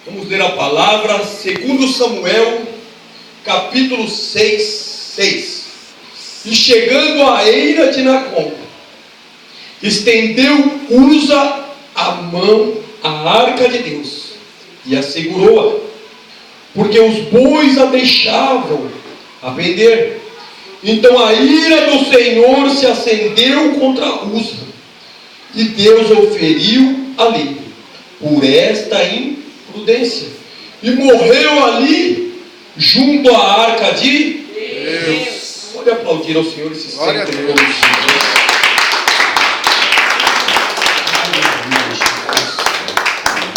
Vamos ler a palavra, segundo Samuel, capítulo 6. E chegando à eira de Nacon, estendeu Uza a mão à arca de Deus e a segurou-a, porque os bois a deixavam a pender. Então a ira do Senhor se acendeu contra Uza, e Deus o feriu ali, por esta imprudência, e morreu ali, junto à arca de Deus. Pode aplaudir ao Senhor esse Glória a sempre. Deus.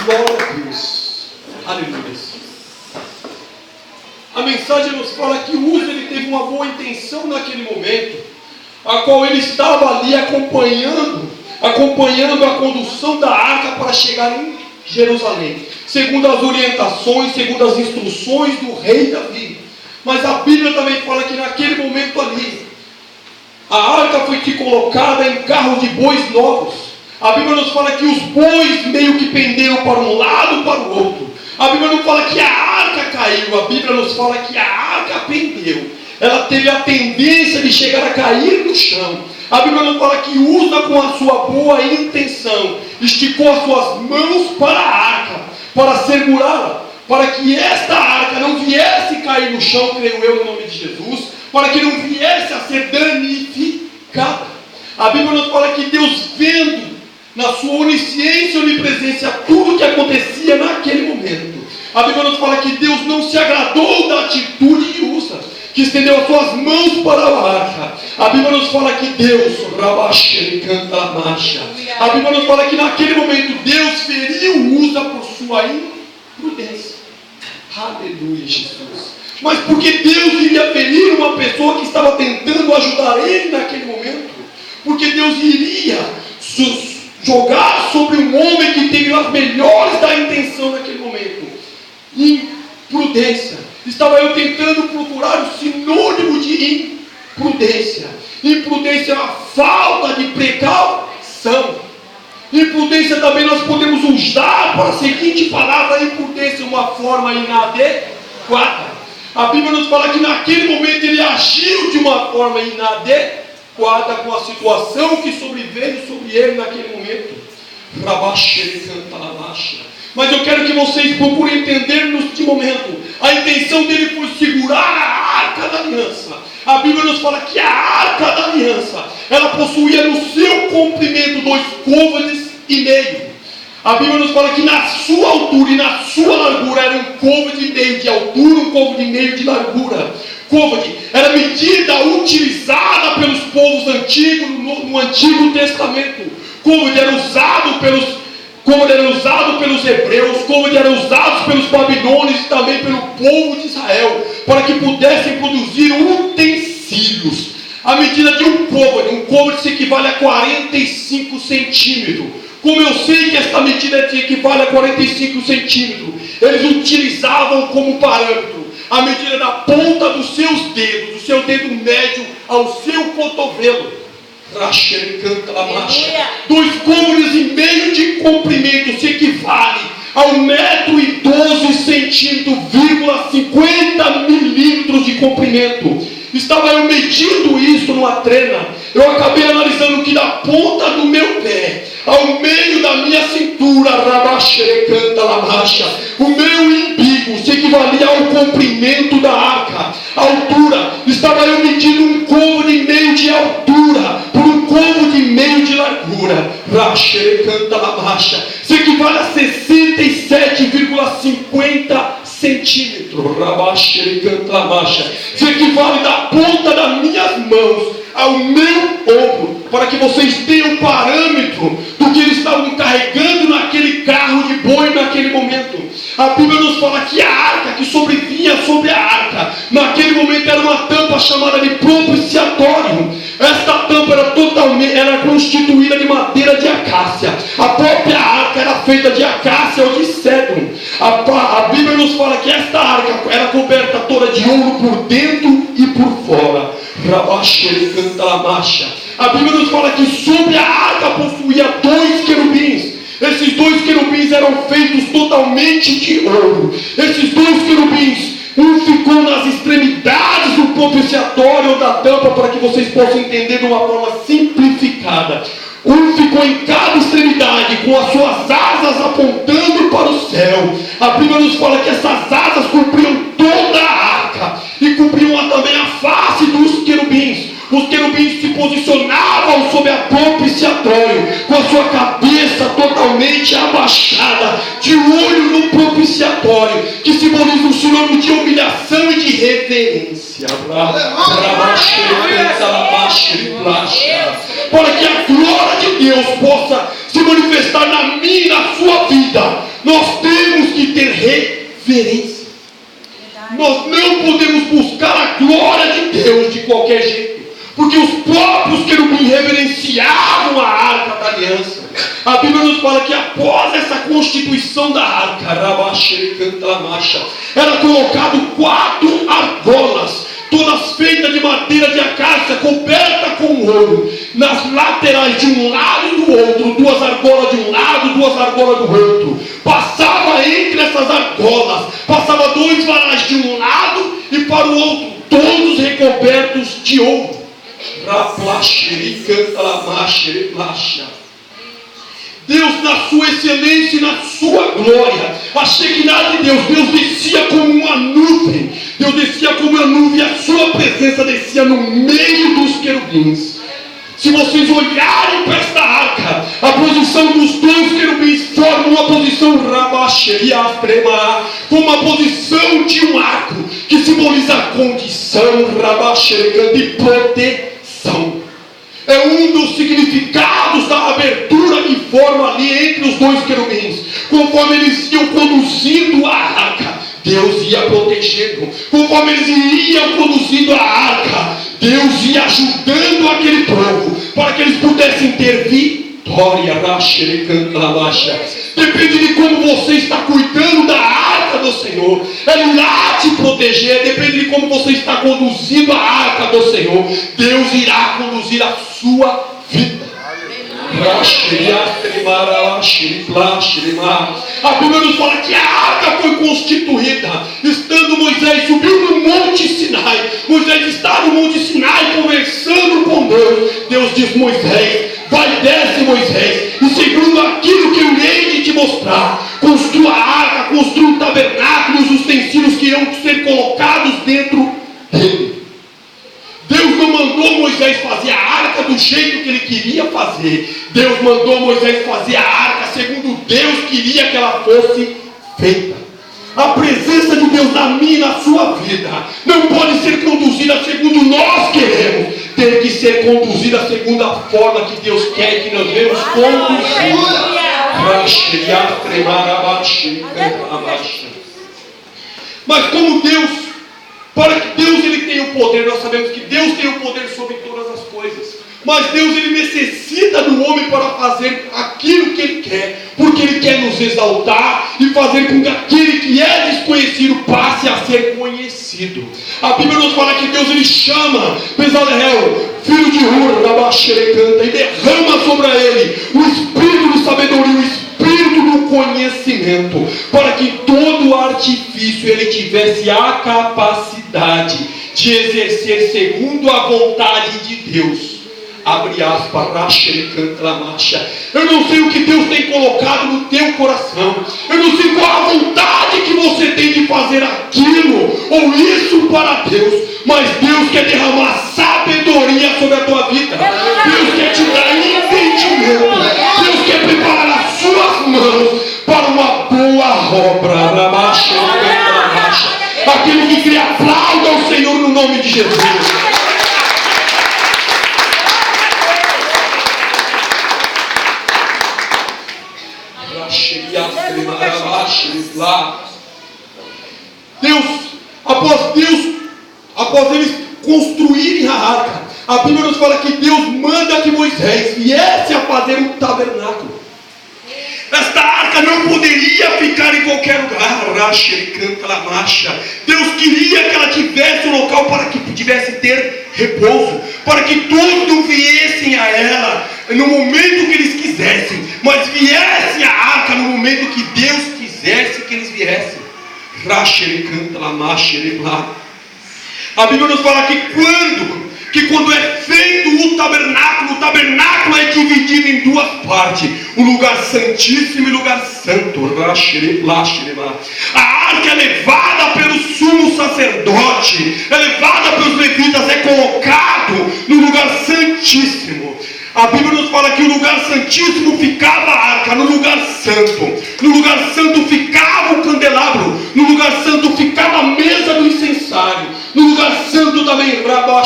Glória a Deus. Aleluia. A mensagem nos fala que Uza ele teve uma boa intenção naquele momento, a qual ele estava ali acompanhando a condução da arca para chegar em Jerusalém, segundo as orientações, segundo as instruções do rei Davi. Mas a Bíblia também fala que naquele momento ali, a arca foi colocada em carros de bois novos. A Bíblia nos fala que os bois meio que penderam para um lado e para o outro. A Bíblia não fala que a arca caiu, a Bíblia nos fala que a arca pendeu. Ela teve a tendência de chegar a cair no chão. A Bíblia não fala que Uza, com a sua boa intenção, esticou as suas mãos para a arca, para segurá-la, para que esta arca não viesse cair no chão, creio eu, no nome de Jesus, para que não viesse a ser danificada. A Bíblia nos fala que Deus, vendo na sua onisciência e onipresença tudo o que acontecia naquele momento, a Bíblia nos fala que Deus não se agradou da atitude de Uza, que estendeu as suas mãos para a arca. A Bíblia nos fala que Deus, a Bíblia nos fala que naquele momento Deus feriu Uza por sua imprudência. Aleluia, Jesus. Mas porque Deus iria ferir uma pessoa que estava tentando ajudar ele naquele momento? Porque Deus iria jogar sobre um homem que teve as melhores da intenção naquele momento. Imprudência. Estava eu tentando procurar o sinônimo de imprudência. Imprudência é a falta de precaução. Imprudência também nós podemos usar para a seguinte palavra: imprudência é uma forma inadequada. A Bíblia nos fala que naquele momento ele agiu de uma forma inadequada com a situação que sobreveio sobre ele naquele momento. Mas eu quero que vocês procurem entender neste momento. A intenção dele foi segurar a arca da aliança. A Bíblia nos fala que a arca da aliança, ela possuía no seu comprimento 2 côvados e meio. A Bíblia nos fala que na sua altura e na sua largura era 1 côvado e meio de altura, 1 côvado e meio de largura. Côvado era medida utilizada pelos povos antigos no Antigo Testamento. Côvado era usado pelos hebreus, como eram usados pelos babilônios e também pelo povo de Israel, para que pudessem produzir utensílios. A medida de um côvado se equivale a 45 centímetros. Como eu sei que esta medida se equivale a 45 centímetros, eles utilizavam como parâmetro a medida da ponta dos seus dedos, do seu dedo médio ao seu cotovelo. 2 côvados e meio de comprimento se equivale a 1,12 m, 50 milímetros de comprimento. Estava eu medindo isso numa trena. Eu acabei analisando que da ponta do meu pé ao meio da minha cintura, o meu umbigo se equivalia ao comprimento da arca. A altura, estava eu medindo 1 côvado e meio de altura por 1 côvado e meio de largura. Se equivale a 67,50 centímetros. Se equivale da ponta das minhas mãos ao meu ombro, para que vocês tenham um parâmetro do que eles estavam carregando naquele carro de boi naquele momento. A Bíblia nos fala que a arca que sobrevinha sobre a arca, naquele momento era uma tampa chamada de propiciatório. Esta tampa era constituída de madeira de acácia. A própria arca era feita de acácia ou de cedro. A Bíblia nos fala que esta arca era coberta toda de ouro por dentro e por fora. A Bíblia nos fala que sobre a arca possuía 2 querubins. Esses 2 querubins eram feitos totalmente de ouro. Esses 2 querubins, um ficou nas extremidades do propiciatório ou da tampa, para que vocês possam entender de uma forma simplificada. Um ficou em cada extremidade, com as suas asas apontando para o céu. A Bíblia nos fala que essas asas cobriam toda a arca e cobriam também a face dos querubins. Os querubins se posicionavam sobre a propiciatório, com a sua cabeça totalmente abaixada, de olho no propiciatório, que simboliza um sinônimo de humilhação e de reverência. Para que a glória de Deus possa se manifestar na minha e na sua vida, nós temos que ter reverência. Nós não podemos buscar a glória de Deus de qualquer jeito, porque os próprios querubins reverenciavam a arca da aliança. A Bíblia nos fala que após essa constituição da arca, era colocado 4 argolas, todas feitas de madeira de acácia, coberta com ouro, nas laterais de um lado e do outro, 2 argolas de um lado, 2 argolas do outro. Passava entre essas argolas, passava 2 varais de um lado e para o outro, todos recobertos de ouro. Deus, na sua excelência e na sua glória, a Shekinah de Deus, Deus descia como uma nuvem. Deus descia como uma nuvem e a sua presença descia no meio dos querubins. Se vocês olharem para esta arca, a posição dos 2 querubins forma uma posição com uma posição de um arco, que simboliza a condição de proteção. É um dos significados da abertura que forma ali entre os 2 querubins. Conforme eles iam conduzindo a arca, Deus ia protegendo. Conforme eles iam conduzindo a arca, Deus ia ajudando aquele povo, para que eles pudessem ter vitória. Depende de como você está cuidando da arca do Senhor. Ele irá te proteger. Depende de como você está conduzindo a arca do Senhor. Deus irá conduzir a sua vida. A Bíblia nos fala que a arca foi constituída estando Moisés, subiu no Monte Sinai. Moisés está no Monte Sinai conversando com Deus. Deus diz: Moisés, vai, desce, Moisés, e segundo aquilo que eu irei de te mostrar, construa a arca, construa o tabernáculo, os utensílios que irão ser colocados dentro dele. Deus não mandou Moisés fazer a arca do jeito que ele queria fazer. Deus mandou Moisés fazer a arca segundo Deus queria que ela fosse feita. A presença de Deus na minha e na sua vida não pode ser conduzida segundo nós queremos. Tem que ser conduzida segundo a forma que Deus quer que nós vemos conduzida. Mas como Deus, para que Deus ele tenha o poder, nós sabemos que Deus tem o poder sobre todas as coisas. Mas Deus ele necessita do homem para fazer aquilo que ele quer, porque ele quer nos exaltar e fazer com que aquele que é desconhecido passe a ser conhecido. A Bíblia nos fala que Deus ele chama Bezaleel, filho de Ur, canta, e derrama sobre ele o espírito de sabedoria, o espírito do conhecimento, para que todo artifício ele tivesse a capacidade de exercer segundo a vontade de Deus. Abre aspas, eu não sei o que Deus tem colocado no teu coração. Eu não sei qual a vontade que você tem de fazer aquilo ou isso para Deus. Mas Deus quer derramar sabedoria sobre a tua vida. Deus quer te dar entendimento. Deus quer preparar as suas mãos para uma boa obra. Aquele que crê, aplauda ao Senhor no nome de Jesus. Após eles construírem a arca, a Bíblia nos fala que Deus manda que Moisés viesse a fazer um tabernáculo. Esta arca não poderia ficar em qualquer lugar. Deus queria que ela tivesse um local para que pudesse ter repouso, para que todos viessem a ela no momento que eles quisessem, mas viesse a arca no momento que Deus quisesse que eles viessem. A Bíblia nos fala que quando é feito o tabernáculo é dividido em duas partes, o lugar santíssimo e o lugar santo. A arca é levada pelo sumo sacerdote, é levada pelos levitas, é colocado no lugar santíssimo. A Bíblia nos fala que o lugar santíssimo ficava a arca, no lugar santo ficava o candelabro, no lugar santo ficava a mesa do incensário, no lugar santo também ficava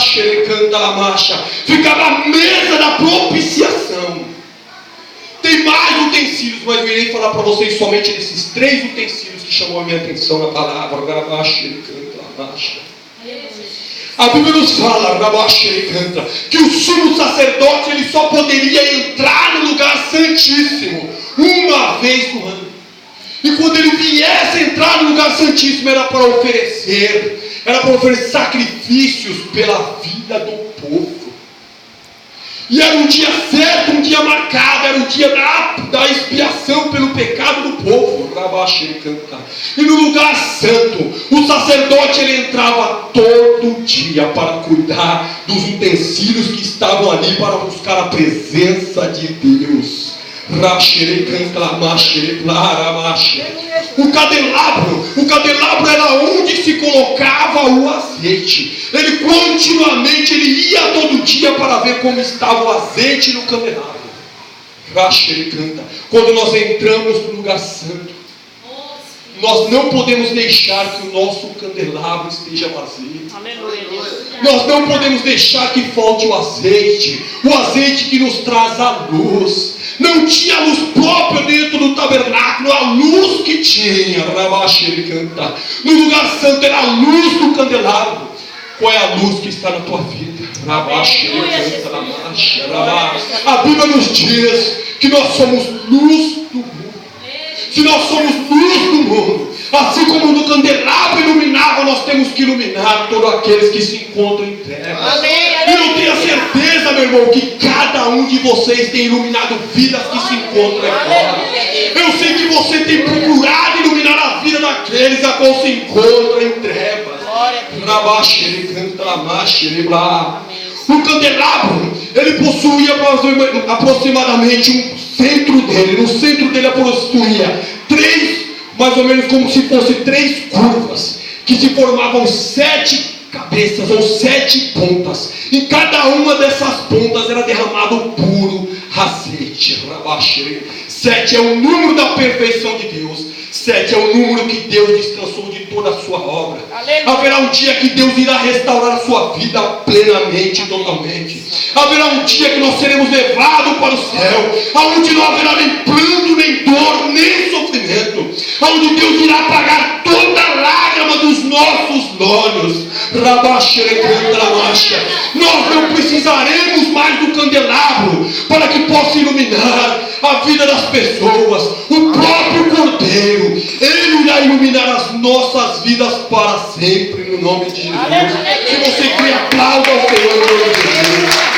a mesa da propiciação. Tem mais utensílios, mas eu irei falar para vocês somente desses 3 utensílios que chamou a minha atenção na palavra. A Bíblia nos fala, que o sumo sacerdote ele só poderia entrar no lugar santíssimo uma vez no ano. E quando ele viesse entrar no lugar santíssimo era para oferecer sacrifícios pela vida do povo. E era um dia certo, um dia marcado, era o dia da expiação pelo pecado do povo. E no lugar santo, o sacerdote ele entrava todo dia para cuidar dos utensílios que estavam ali para buscar a presença de Deus. O candelabro era onde se colocava o azeite. Ele ia todo dia para ver como estava o azeite no candelabro. Quando nós entramos no lugar santo, nós não podemos deixar que o nosso candelabro esteja vazio. Nós não podemos deixar que falte o azeite que nos traz a luz. Não tinha luz própria dentro do tabernáculo, a luz que tinha no lugar santo era a luz do candelabro. Qual é a luz que está na tua vida? A Bíblia nos diz que nós somos luz do mundo. Se nós somos luz do mundo, assim como no candelabro iluminava, nós temos que iluminar todos aqueles que se encontram em trevas. E eu tenho a certeza, meu irmão, que cada um de vocês tem iluminado vidas que se encontram agora. Eu sei que você tem procurado iluminar a vida daqueles a qual se encontram em trevas. O candelabro, ele possuía aproximadamente um centro dele. No centro dele possuía 3, mais ou menos como se fosse 3 curvas, que se formavam 7 cabeças ou 7 pontas. Em cada uma dessas pontas era derramado puro azeite. 7 é o número da perfeição de Deus. 7 é o número que Deus descansou de toda a sua obra. Haverá um dia que Deus irá restaurar a sua vida plenamente, totalmente. Haverá um dia que nós seremos levados para o céu, onde não haverá nem pranto, nem dor, nem sofrimento, onde Deus irá apagar toda a lágrima dos nossos olhos. Nós não precisaremos mais do candelabro para que possa iluminar a vida das pessoas. O próprio Cordeiro, Ele irá iluminar as nossas vidas para sempre, no nome de Jesus. Se você crê, aplauda ao Senhor, no nome de Jesus.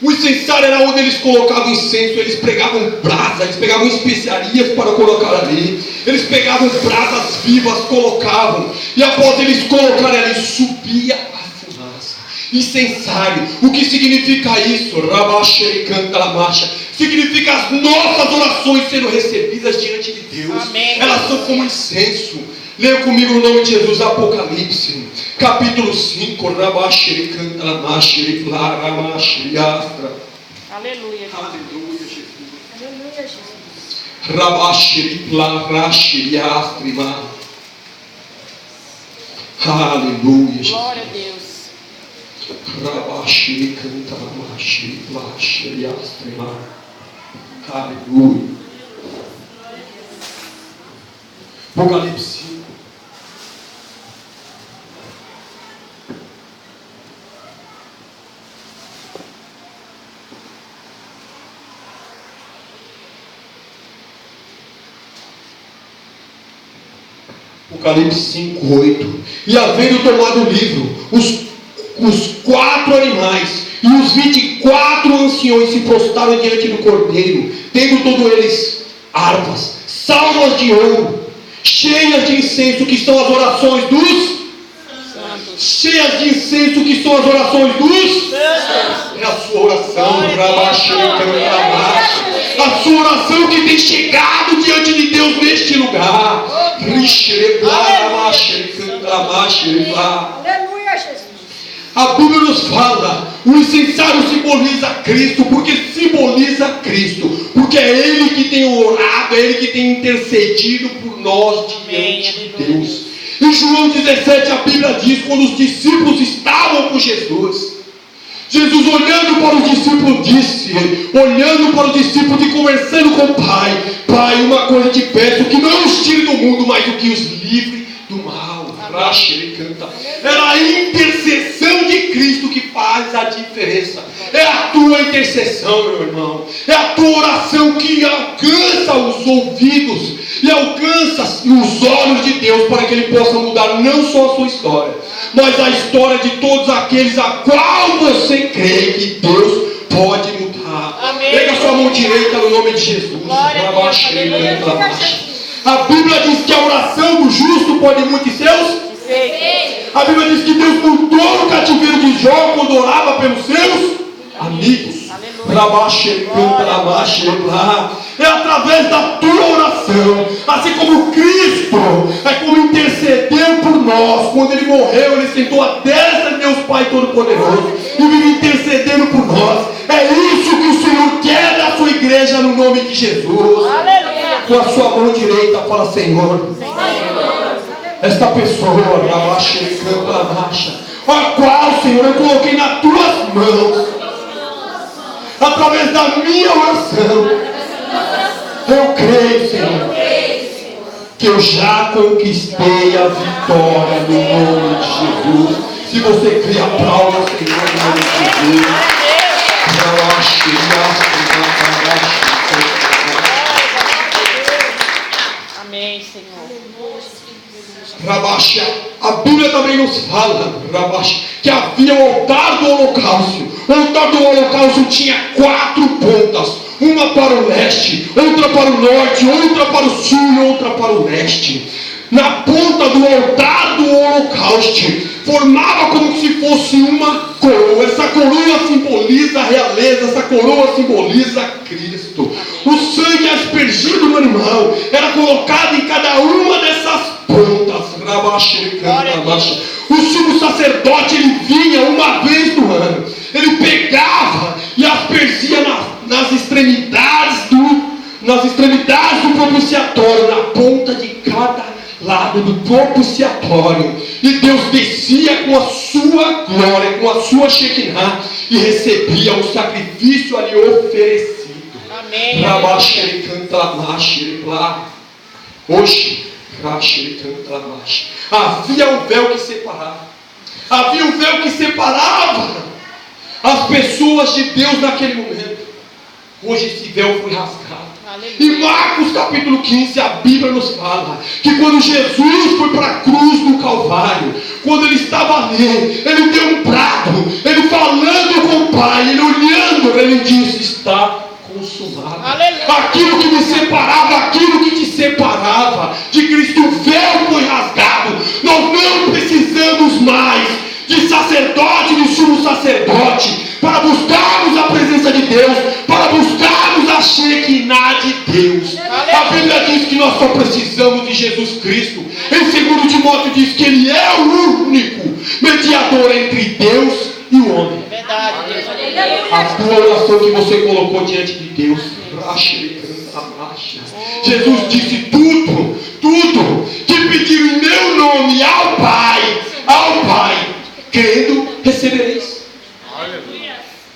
O incensário era onde eles colocavam incenso. Eles pegavam brasa, eles pegavam especiarias para colocar ali. Eles pegavam brasas vivas, colocavam. E após eles colocarem ali, subia a fumaça. Incensário, o que significa isso? Significa as nossas orações sendo recebidas diante de Deus. Amém. Elas são como incenso. Leia comigo no nome de Jesus, Apocalipse, capítulo 5. Aleluia. Aleluia, Jesus. Aleluia, Jesus. Glória a Deus. Aleluia. Apocalipse 5. Apocalipse 5, 8. E havendo tomado o livro, os 4 animais e os 24 anciões se prostraram diante do Cordeiro, tendo todos eles harpas, salvas de ouro, cheias de incenso, que são as orações dos cheias de incenso, que são as orações dos é a sua oração, a sua oração que tem chegado diante de Deus neste lugar. Aleluia, Jesus. A Bíblia nos fala, o incensário simboliza Cristo, porque simboliza Cristo, porque é Ele que tem orado, é Ele que tem intercedido por nós diante de Deus. Em João 17 a Bíblia diz, quando os discípulos estavam com Jesus, Jesus olhando para os discípulos disse, olhando para os discípulos e conversando com o Pai: Pai, uma coisa te peço, que não os tire do mundo, mas o que os livre do mal. Ele canta. Era a intercessão de Cristo que faz a diferença. É a tua intercessão, meu irmão. É a tua oração que alcança os ouvidos e alcança os olhos de Deus, para que Ele possa mudar não só a sua história, mas a história de todos aqueles a qual você crê que Deus pode mudar. Pega a sua mão direita no nome de Jesus. A Bíblia diz que a oração do justo pode muito seus. A Bíblia diz que Deus mudou o cativeiro de Jó quando orava pelos seus amigos. É através da tua oração, assim como Cristo é como intercedeu por nós. Quando Ele morreu, Ele sentou à destra de Deus Pai Todo-Poderoso e vive intercedendo por nós. É isso que o Senhor quer da sua igreja, no nome de Jesus. Aleluia. Com a sua mão direita, fala: Senhor, esta pessoa, a qual, Senhor, eu coloquei nas tuas mãos, através da minha oração, eu creio, Senhor, que eu já conquistei a vitória no nome de Jesus. Se você crê, aplauda o Senhor no nome de Jesus. Amém, Senhor. Rabaxa, a Bíblia também nos fala, Rabaxa, que havia o altar do holocausto. O altar do holocausto tinha 4 pontas, uma para o leste, outra para o norte, outra para o sul e outra para o leste. Na ponta do altar do holocausto formava como se fosse uma coroa. Essa coroa simboliza a realeza, essa coroa simboliza Cristo. O sangue aspergido no animal era colocado em cada uma dessas pontas. O sumo sacerdote, ele vinha uma vez no ano, ele pegava e aspergia nas extremidades do propiciatório, na ponta de cada lado do propiciatório, e Deus descia com a sua glória, com a sua Shekinah, e recebia o sacrifício ali oferecido. Amém. Hoje havia um véu que separava. Havia um véu que separava as pessoas de Deus naquele momento. Hoje esse véu foi rasgado. Em Marcos capítulo 15, a Bíblia nos fala que quando Jesus foi para a cruz do Calvário, quando Ele estava ali, Ele deu um brado, Ele falando com o Pai, Ele olhando, Ele disse: está consumado. Aleluia. Aquilo que me separava, aquilo que te separava de Cristo, o véu foi rasgado. Nós não precisamos mais de sacerdote, de sumo sacerdote, para buscarmos a presença de Deus, para buscarmos a Shekinah de Deus. A Bíblia diz que nós só precisamos de Jesus Cristo. Em 2 Timóteo diz que Ele é o único mediador entre Deus e o homem. É verdade, Deus. A tua oração que você colocou diante de Deus, Jesus disse: tudo que pedir em meu nome ao Pai, crendo, recebereis.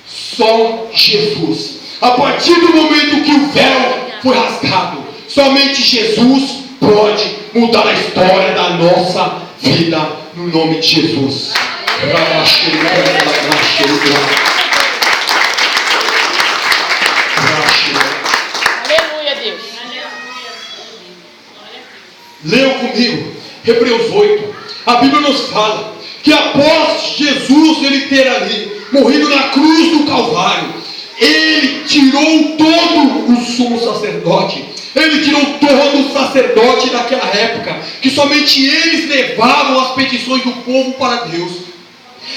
Só Jesus. A partir do momento que o véu foi rasgado, somente Jesus pode mudar a história da nossa vida, no nome de Jesus. Aleluia, Deus. Leiam comigo Hebreus 8, a Bíblia nos fala que após Jesus ele ter ali morrido na cruz do Calvário, ele tirou todo o sumo sacerdote, ele tirou todo o sacerdote daquela época, que somente eles levavam as petições do povo para Deus.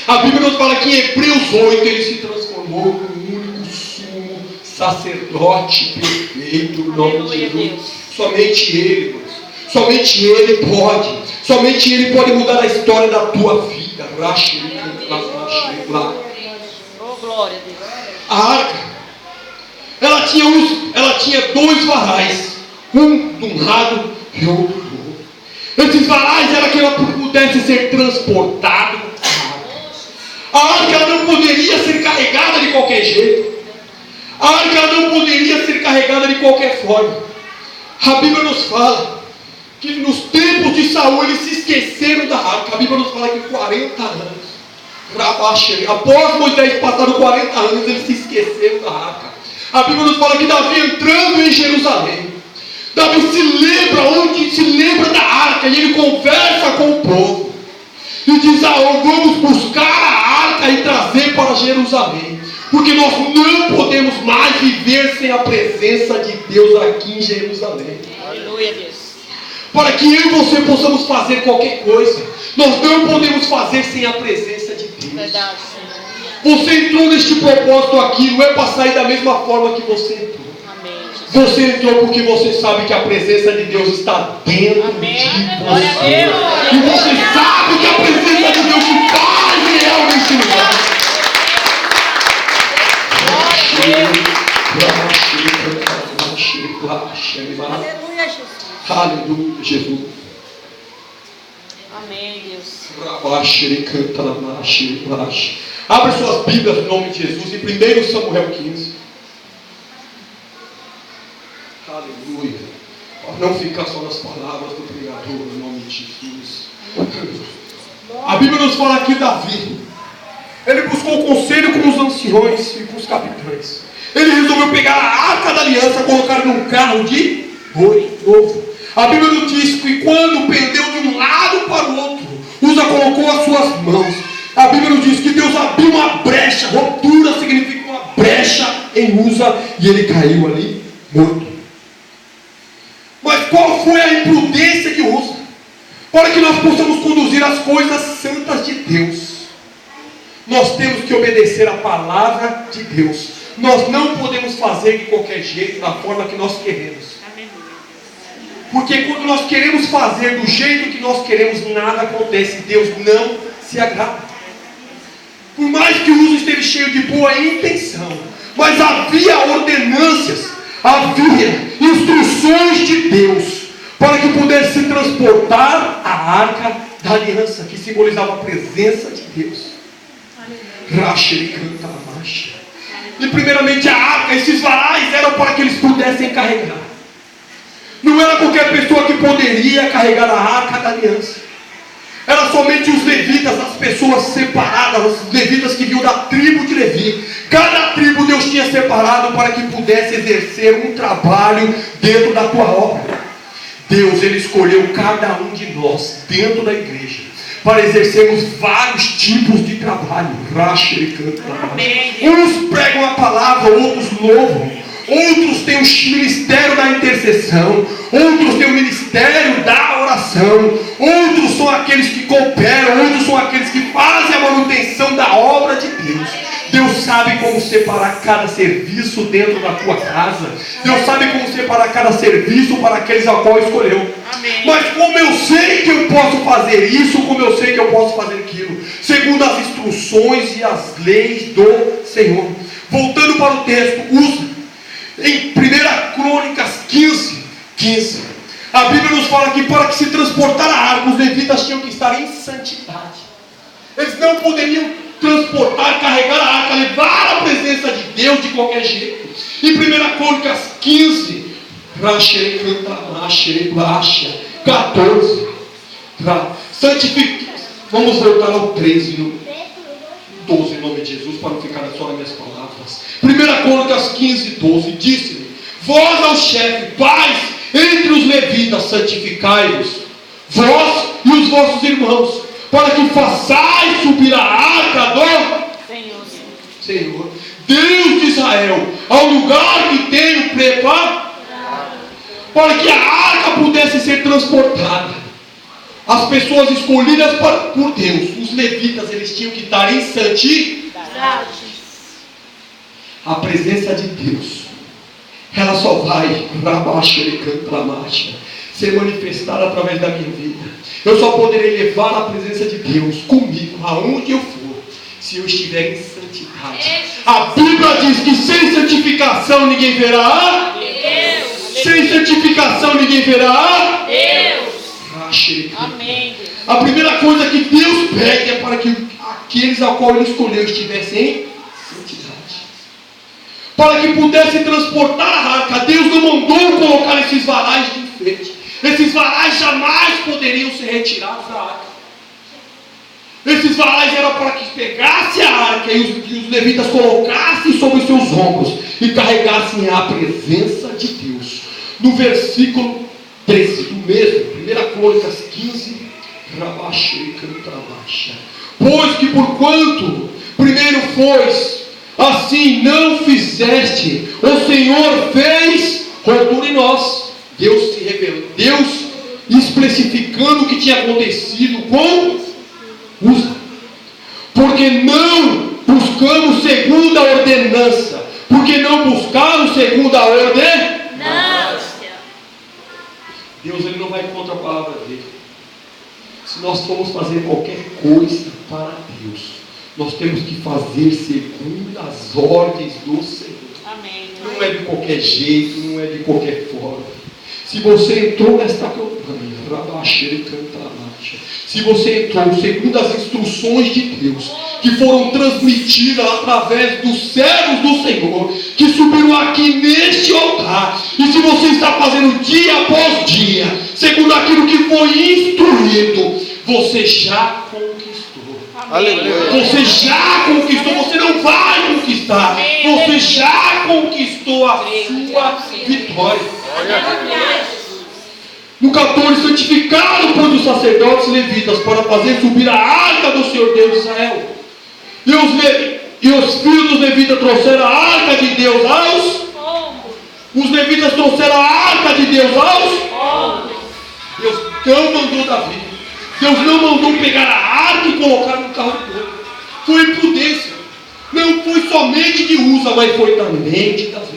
A Bíblia nos fala que em Hebreus 8 ele se transformou num único sumo sacerdote perfeito, no nome de Jesus. Somente ele, irmãos. Somente ele pode. Somente ele pode mudar a história da tua vida. Oh, glória a Deus. A arca, ela tinha dois varais, um de um lado e outro do outro. Esses varais eram que ela pudesse ser transportado. A arca ela não poderia ser carregada de qualquer jeito. A arca ela não poderia ser carregada de qualquer forma. A Bíblia nos fala que nos tempos de Saul eles se esqueceram da arca. A Bíblia nos fala que 40 anos, após Moisés passar 40 anos, eles se esqueceram da arca. A Bíblia nos fala que Davi entrando em Jerusalém, Davi se lembra da arca, e ele conversa com o povo e diz: vamos buscar a arca e trazer para Jerusalém, porque nós não podemos mais viver sem a presença de Deus aqui em Jerusalém. Aleluia, Deus. Para que eu e você possamos fazer qualquer coisa, nós não podemos fazer sem a presença de Deus. Verdade, Senhor. Você entrou neste propósito aqui, não é para sair da mesma forma que você entrou. Amém, Jesus. Você entrou porque você sabe que a presença de Deus está dentro Amém. de Glória a você. Deus. E você sabe que a presença de Deus se faz real nesse lugar. Aleluia, Jesus. Aleluia, Jesus. Amém, Deus. Abre suas Bíblias no nome de Jesus em 1 Samuel 15. Aleluia. Para não ficar só nas palavras do pregador, no nome de Jesus. A Bíblia nos fala aqui Davi. Ele buscou conselho com os anciões e com os capitães. Ele resolveu pegar a arca da aliança e colocar num carro de boi novo. A Bíblia nos diz que quando pendeu de um lado para o outro, Uza colocou as suas mãos. A Bíblia nos diz que Deus abriu uma brecha. Ruptura significa uma brecha em Uza, e ele caiu ali morto. Mas qual foi a imprudência de Uza? Para que nós possamos conduzir as coisas santas de Deus, nós temos que obedecer a palavra de Deus. Nós não podemos fazer de qualquer jeito, da forma que nós queremos. Porque quando nós queremos fazer do jeito que nós queremos, nada acontece. Deus não se agrada. Por mais que o Uza esteve cheio de boa intenção, mas havia ordenâncias, havia instruções de Deus para que pudesse se transportar a arca da aliança, que simbolizava a presença de Deus. Racha e canta a marcha. E primeiramente a arca, esses varais eram para que eles pudessem carregar. Não era qualquer pessoa que poderia carregar a arca da aliança. Era somente os levitas, as pessoas separadas, os levitas que vinham da tribo de Levi. Cada tribo Deus tinha separado para que pudesse exercer um trabalho dentro da tua obra. Deus, Ele escolheu cada um de nós dentro da igreja para exercermos vários tipos de trabalho. Racha e canta. Uns pregam a palavra, outros louvam. Outros têm o ministério da intercessão. Outros têm o ministério da oração. Outros são aqueles que cooperam. Outros são aqueles que fazem a manutenção da obra de Deus. Deus sabe como separar cada serviço dentro da tua casa. Deus sabe como separar cada serviço para aqueles ao qual escolheu. Amém. Mas como eu sei que eu posso fazer isso, como eu sei que eu posso fazer aquilo, segundo as instruções e as leis do Senhor. Voltando para o texto, Uza, em 1 Crônicas 15, a Bíblia nos fala que para que se transportar a arca, os levitas tinham que estar em santidade. Eles não poderiam transportar, carregar a arca, levar a presença de Deus de qualquer jeito. Em 1 Crônicas 15, 14, santifique. Vamos voltar ao 13, no 12, em nome de Jesus, para não ficar só nas minhas palavras. 1 Crônicas 15, 12, disse-lhe: vós ao chefe, pais, entre os levitas, santificai-vos, vós e os vossos irmãos, para que façais subir a arca do Senhor, Deus de Israel, ao lugar que tenho preparado, para que a arca pudesse ser transportada. As pessoas escolhidas por Deus, os levitas, eles tinham que estar em santidade. A presença de Deus, ela só vai ser manifestada através da minha vida. Eu só poderei levar a presença de Deus comigo, aonde eu for, se eu estiver em santidade. A Bíblia diz que sem santificação ninguém verá Deus. Sem santificação ninguém verá Deus. Amém. A primeira coisa que Deus pede é para que aqueles ao qual Ele escolheu estivessem em santidade, para que pudesse transportar a arca. Deus não mandou colocar esses varais de enfeite. Esses varais jamais poderiam ser retirados da arca. Esses varais eram para que pegasse a arca e os levitas colocassem sobre os seus ombros e carregassem a presença de Deus. No versículo 13 do mesmo, 1 Crônicas 15, pois que porquanto primeiro fois, assim não fizeste, o Senhor fez ruptura em nós. Deus se revelou, Deus especificando o que tinha acontecido com os, porque não buscamos segundo a ordenança, porque não buscaram segundo a ordenança. Deus, Ele não vai contra a palavra dele. Se nós formos fazer qualquer coisa para Deus, nós temos que fazer segundo as ordens do Senhor. Amém. Não é de qualquer jeito, não é de qualquer forma. Se você entrou nesta campanha, se você entrou segundo as instruções de Deus, que foram transmitidas através dos servos do Senhor, que subiram aqui neste altar, e se você está fazendo dia após dia, segundo aquilo que foi instruído, você já conquistou. Aleluia. Você já conquistou, você não vai conquistar, você já conquistou a sua vitória. No 14, santificado pois os sacerdotes levitas para fazer subir a arca do Senhor Deus de Israel. E os filhos dos levitas trouxeram a arca de Deus aos os levitas trouxeram a arca de Deus aos Deus não mandou Davi. Deus não mandou pegar a arca e colocar no carro do povo. Foi imprudência. Não foi somente de Uza, mas foi também de Davi.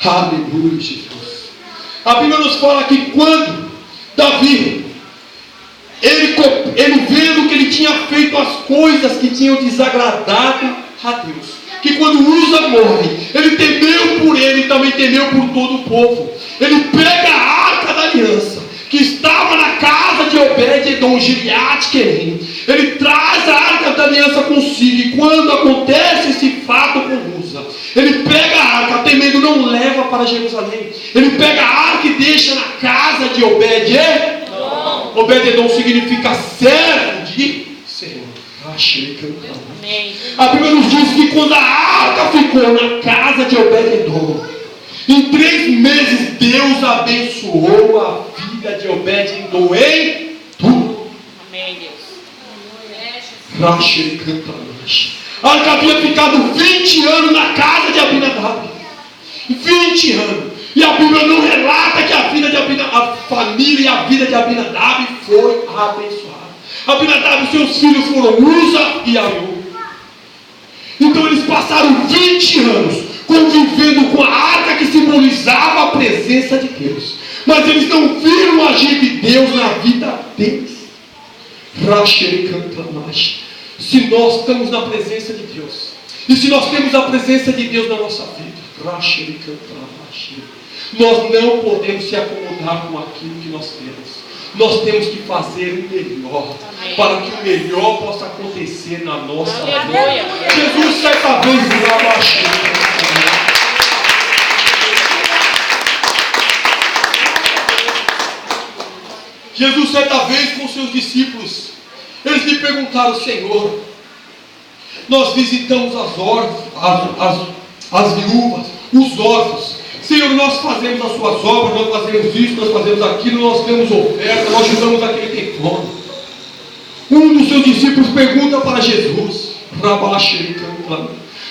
Aleluia, Jesus. A Bíblia nos fala que quando Davi, ele vendo que ele tinha feito as coisas que tinham desagradado a Deus, que quando Uza morre, ele temeu por ele e também temeu por todo o povo. Ele pega a arca da aliança, que estava na casa de Obed-Edom, Gileade-Querem. Ele traz a arca da aliança consigo, e quando acontece esse fato com Uza, ele pega a arca, temendo, não leva para Jerusalém. Ele pega a arca e deixa na casa de Obed-Edom. Obed-Edom significa servo de Senhor. A Bíblia nos diz que quando a arca ficou na casa de Obed-Edom, em 3 meses Deus abençoou a vida de Obed-Edom em tudo. Amém, Deus. A arca havia ficado 20 anos na casa de Abinadab. 20 anos. E a Bíblia não relata que a família e a vida de Abinadab foi abençoada. Abinadab e seus filhos foram Uza e Ahiú. Então eles passaram 20 anos convivendo com a arca que simbolizava a presença de Deus. Mas eles não viram o agir de Deus na vida deles. Se nós estamos na presença de Deus, e se nós temos a presença de Deus na nossa vida, nós não podemos se acomodar com aquilo que nós temos. Nós temos que fazer o melhor. Amém. Para que o melhor possa acontecer na nossa vida. Jesus certa vez Jesus certa vez com seus discípulos, eles lhe perguntaram: Senhor, nós visitamos as órfãs, as viúvas, os órfãos, Senhor, nós fazemos as suas obras, nós fazemos isso, nós fazemos aquilo, nós damos oferta, nós ajudamos aquele que tem fome. Um dos seus discípulos pergunta para Jesus,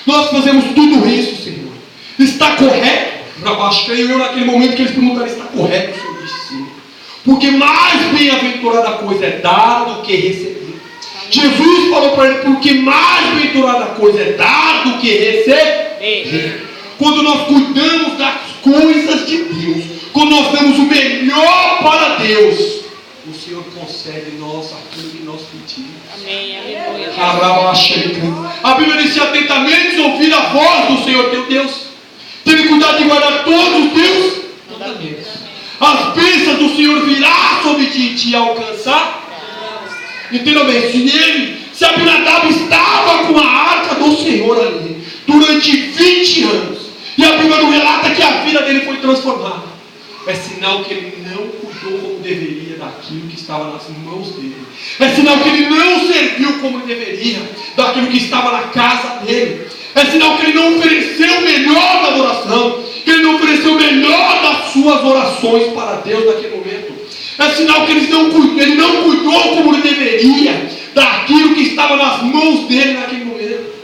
nós fazemos tudo isso, Senhor, está correto? Creio eu naquele momento que eles perguntaram, está correto? O Senhor disse sim, porque mais bem-aventurada coisa é dar do que receber. Jesus falou para ele, porque mais bem-aventurada coisa é dar do que receber. Quando nós cuidamos das coisas de Deus, quando nós damos o melhor para Deus, o Senhor concede nós aquilo que nós pedimos. Amém, aleluia. A Bíblia diz: atentamente ouvir a voz do Senhor teu Deus, tendo cuidado de guardar todos os teus mandamentos. As bênçãos do Senhor virá sobre ti e te alcançar. Entenda bem, se Abinadab estava com a arca do Senhor ali durante 20 anos, e a Bíblia não relata que a vida dele foi transformada, é sinal que ele não cuidou como deveria daquilo que estava nas mãos dele. É sinal que ele não serviu como ele deveria daquilo que estava na casa dele. É sinal que ele não ofereceu o melhor da adoração, que ele não ofereceu o melhor das suas orações para Deus naquele momento. É sinal que ele não cuidou como ele deveria daquilo que estava nas mãos dele naquele momento.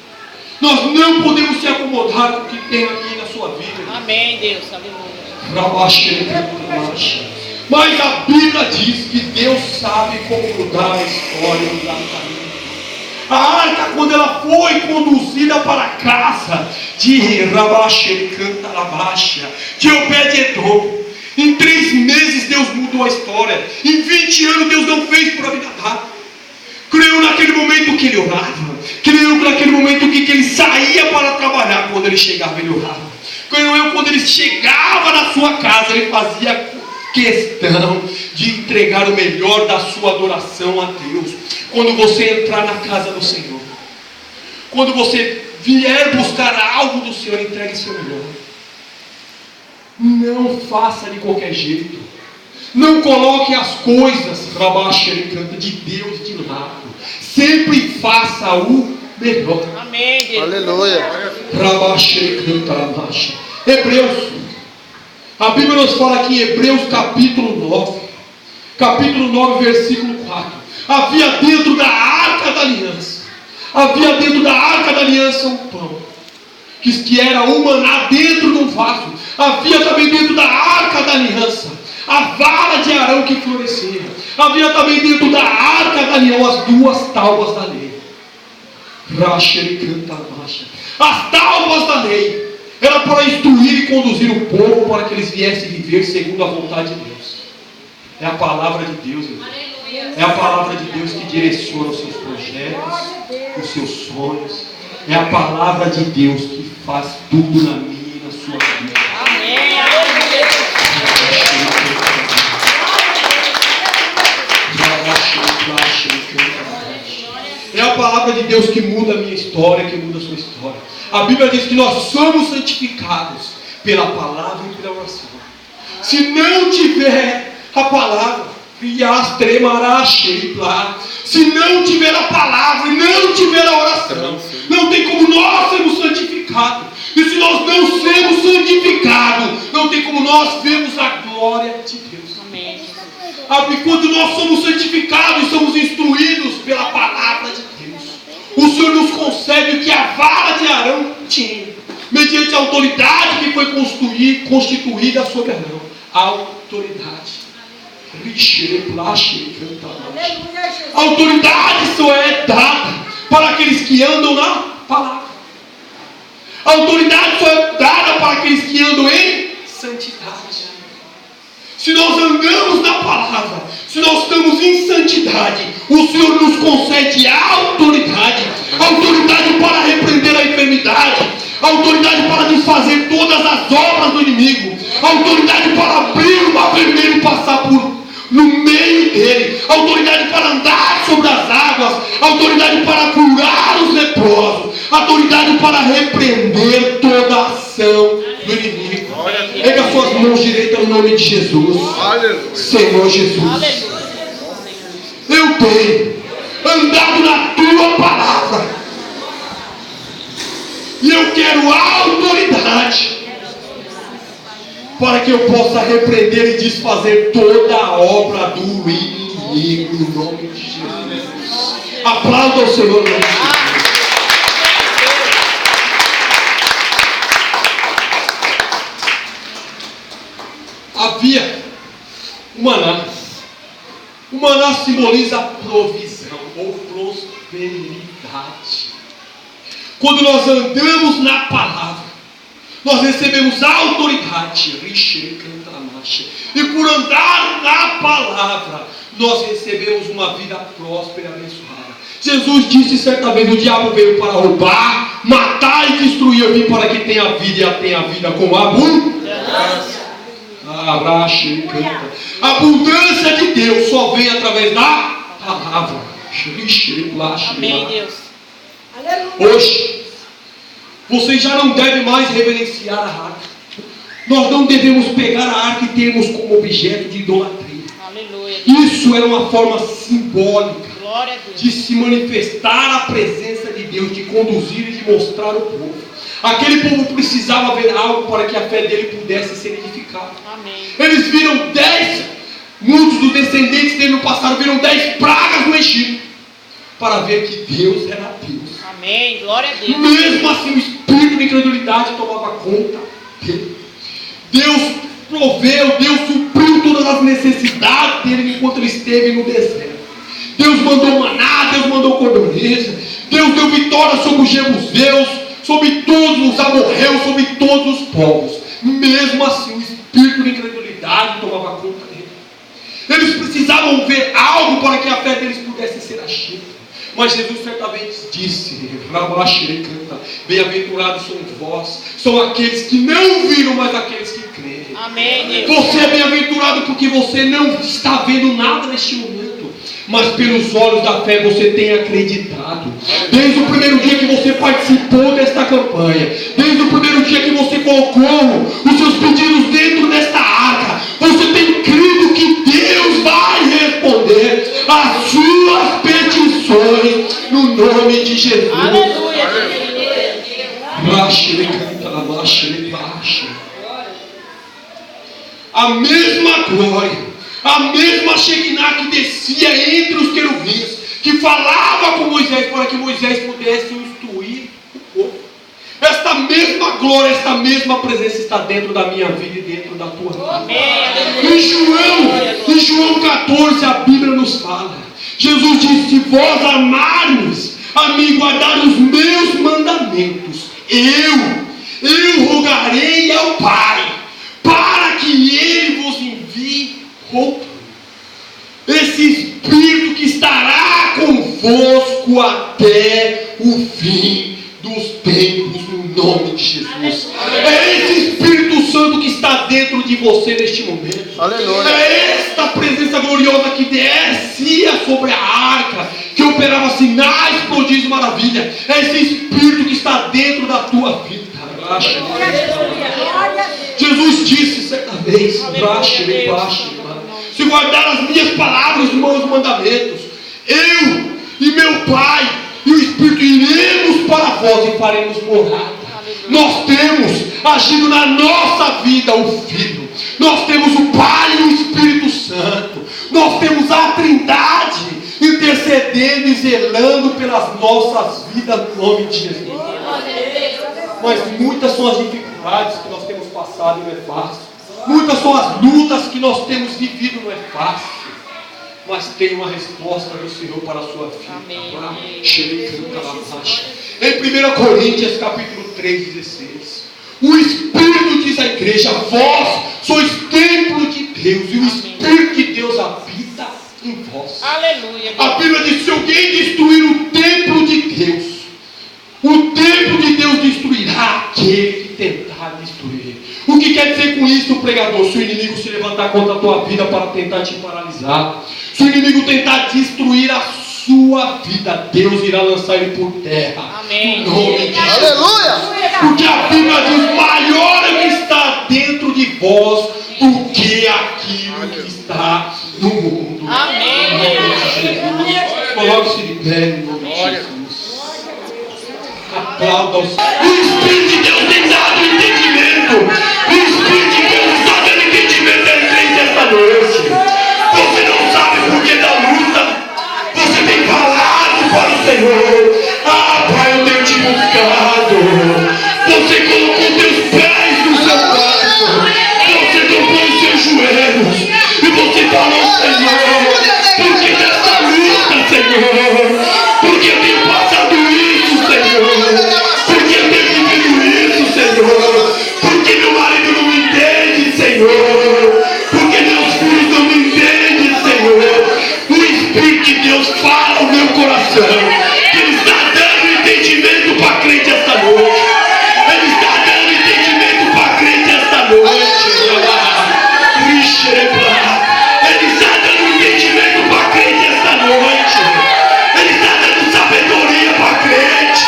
Nós não podemos se acomodar com o que tem aqui na sua vida. Amém, Deus, aleluia. Mas a Bíblia diz que Deus sabe como mudar a história do caminho. A arca, quando ela foi conduzida para a casa de Obed-Edom, em 3 meses Deus mudou a história. Em 20 anos Deus não fez por Abinadab. Creio naquele momento que ele orava. Creio naquele momento que ele saía para trabalhar. Quando ele chegava, ele orava. Creio quando ele chegava na sua casa, ele fazia questão de entregar o melhor da sua adoração a Deus. Quando você entrar na casa do Senhor, quando você vier buscar algo do Senhor, entregue seu melhor. Não faça de qualquer jeito. Não coloque as coisas de Deus de lado. Sempre faça o melhor. Amém, Deus. Aleluia. Hebreus. A Bíblia nos fala aqui em Hebreus capítulo 9. Capítulo 9, versículo 4. Havia dentro da arca da aliança. Havia dentro da arca da aliança um pão, que era o maná dentro de um vaso. Havia também dentro da arca da aliança a vara de Arão que florescia. Havia também dentro da arca da aliança as 2 tábuas da lei. As tábuas da lei era para instruir e conduzir o povo para que eles viessem viver segundo a vontade de Deus. É a palavra de Deus, irmão. É a palavra de Deus que direciona os seus projetos, os seus sonhos. É a palavra de Deus que faz tudo na minha e na sua vida. Amém. É a palavra de Deus que muda a minha história, que muda a sua história. A Bíblia diz que nós somos santificados pela palavra e pela oração. Se não tiver a palavra, se não tiver a palavra e não tiver a oração, não tem como nós sermos santificados. E se nós não sermos santificados, não tem como nós vermos a glória de Deus. Amém. Quando nós somos santificados e somos instruídos pela palavra de Deus, o Senhor nos concede o que a vara de Arão tinha, mediante a autoridade que foi constituída sobre Arão. A autoridade. A autoridade só é dada para aqueles que andam na palavra. A autoridade só é dada para aqueles que andam em santidade. Se nós andamos na palavra, se nós estamos em santidade, o Senhor nos concede a autoridade para repreender a enfermidade, a autoridade para desfazer todas as obras do inimigo, a autoridade para abrir o mar vermelho e passar no meio dele, a autoridade para andar sobre as águas, a autoridade para curar os leprosos, a autoridade para repreender toda a ação do inimigo. Pega suas mãos direitas no nome de Jesus. Aleluia. Senhor Jesus, Aleluia. eu tenho andado na tua palavra e eu quero a autoridade para que eu possa repreender e desfazer toda a obra do inimigo, no nome de Jesus. Aplauda o Senhor. Havia o maná. O maná simboliza provisão ou prosperidade. Quando nós andamos na palavra, nós recebemos autoridade. E por andar na palavra, nós recebemos uma vida próspera e abençoada. Jesus disse certa vez: o diabo veio para roubar, matar e destruir. Eu vim para que tenha vida e tenha vida com abundância. A abundância de Deus só vem através da palavra. Amém, Deus. Hoje, você já não deve mais reverenciar a arca. Nós não devemos pegar a arca e termos como objeto de idolatria. Aleluia. Isso era uma forma simbólica Glória a Deus. de se manifestar a presença de Deus, de conduzir e de mostrar ao povo. Aquele povo precisava ver algo para que a fé dele pudesse ser edificada. Amém. Eles viram 10, muitos dos descendentes dele no passado viram 10 pragas no Egito, para ver que Deus era Deus. Amém. Glória a Deus. Mesmo assim, o espírito de incredulidade tomava conta dele. Deus proveu, Deus supriu todas as necessidades dele enquanto ele esteve no deserto. Deus mandou maná, Deus mandou codorniz, Deus deu vitória sobre os jebuseus, sobre todos os amorreus, sobre todos os povos. Mesmo assim, o espírito de incredulidade tomava conta dele. Eles precisavam ver algo para que a fé deles pudesse ser achada. Mas Jesus certa vez disse: bem-aventurados sois vós, são aqueles que não viram, mas aqueles que creem. Amém, Deus. Você é bem-aventurado porque você não está vendo nada neste momento, mas pelos olhos da fé você tem acreditado. Desde o primeiro dia que você participou desta campanha, desde o primeiro dia que você colocou os seus pedidos dentro desta arca, você tem crido que Deus vai responder às suas petições no nome de Jesus. Aleluia. A mesma glória, a mesma Shekinah que descia entre os querubins, que falava com Moisés para que Moisés pudesse instruir o povo. Esta mesma glória, esta mesma presença está dentro da minha vida e dentro da tua vida. Amém. Em João 14 a Bíblia nos fala, Jesus disse: se vós amarmos a mim, guardar os meus mandamentos, eu rogarei ao Pai, para que Ele vos envie outro, esse Espírito que estará convosco até o fim dos tempos, no nome de Jesus. É esse Espírito Santo que está dentro de você neste momento. Aleluia. É esta presença gloriosa que descia sobre a arca, que operava sinais, prodígios e maravilha. É esse Espírito que está dentro da tua vida. Jesus disse certa vez: se guardar as minhas palavras, os meus mandamentos, eu e meu Pai e o Espírito iremos para vós e faremos morada. Nós temos agido na nossa vida o Filho, nós temos o Pai e o Espírito Santo, nós temos a Trindade intercedendo e zelando pelas nossas vidas no nome de Jesus. Mas muitas são as dificuldades que nós temos passado e não é fácil. Muitas são as lutas que nós temos vivido, não é fácil. Mas tem uma resposta do Senhor para a sua vida. Amém. Em 1 Coríntios capítulo 3:16, o Espírito diz à igreja: vós sois templo de Deus, e o Espírito de Deus habita em vós. Aleluia. A Bíblia diz: se alguém destruir o templo de Deus, o templo de Deus destruirá aquele que tentar destruir. O que quer dizer com isso, pregador? Se o inimigo se levantar contra a tua vida para tentar te paralisar, se o inimigo tentar destruir a sua vida, Deus irá lançar ele por terra. Amém. Em nome de Jesus. Aleluia. Porque a Bíblia diz: maior é o que está dentro de vós do que aquilo que está no mundo. Amém. Coloque-se de pé em nome de Jesus. Aplauda o Espírito de Deus tem dado entendimento. O Espírito de Deus está Espírito de Deus fala ao meu coração que Ele está dando entendimento para a crente esta noite. Ele está dando entendimento para a crente esta noite. Ele está dando entendimento para a crente esta noite. Ele está dando sabedoria para a crente,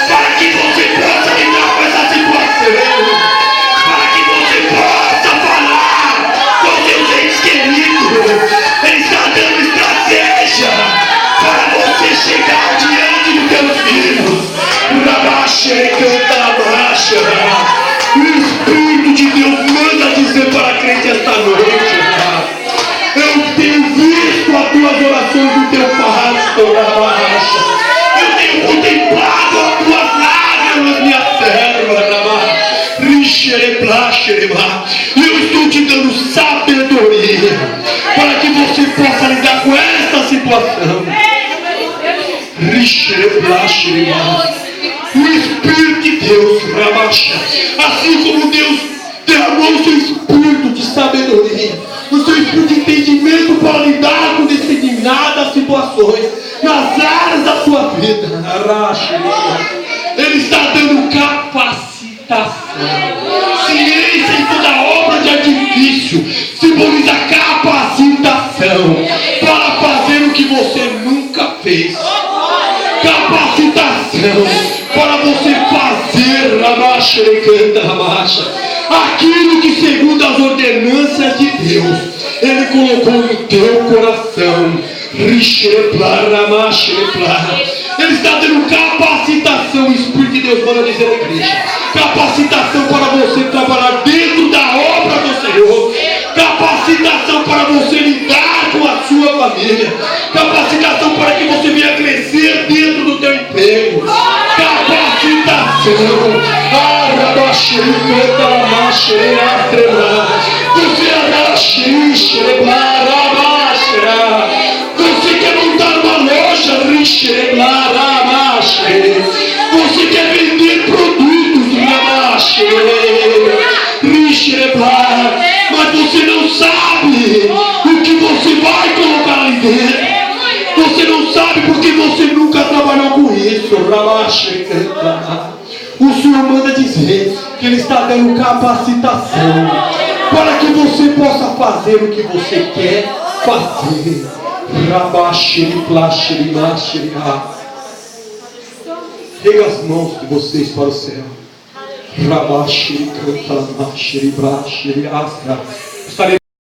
para que você possa lidar com essa situação, para que você possa falar com seus entes queridos. Ele está dando estratégia para você chegar diante dos teus filhos. O Espírito de Deus manda dizer para a crente esta noite: eu tenho visto as tuas orações do teu pastor. Eu tenho contemplado as tuas lágrimas, minha serva. E eu estou te dando sabedoria para que você possa lidar com esta situação. O Espírito de Deus, assim como Deus derramou o seu Espírito de sabedoria, o seu Espírito de entendimento para lidar com determinadas situações nas áreas da sua vida, Ele está dando capacitação. Ciência em toda obra de artifício simboliza capacitação para fazer o que você nunca fez. Capacitação para você fazer aquilo que, segundo as ordenanças de Deus, Ele colocou no teu coração. Ele está dando capacitação. O Espírito de Deus manda dizer à igreja: capacitação para você trabalhar dentro da obra do Senhor, capacitação para você lidar com a sua família, capacitação para que você venha crescer dentro do teu emprego, capacitação. Você quer montar uma loja, você quer vender produtos, mas você não sabe o que você vai colocar ali dentro. Você não sabe porque você nunca trabalhou com isso. O Senhor manda dizer que Ele está dando capacitação para que você possa fazer o que você quer fazer. Pega as mãos de vocês para o céu. Estarei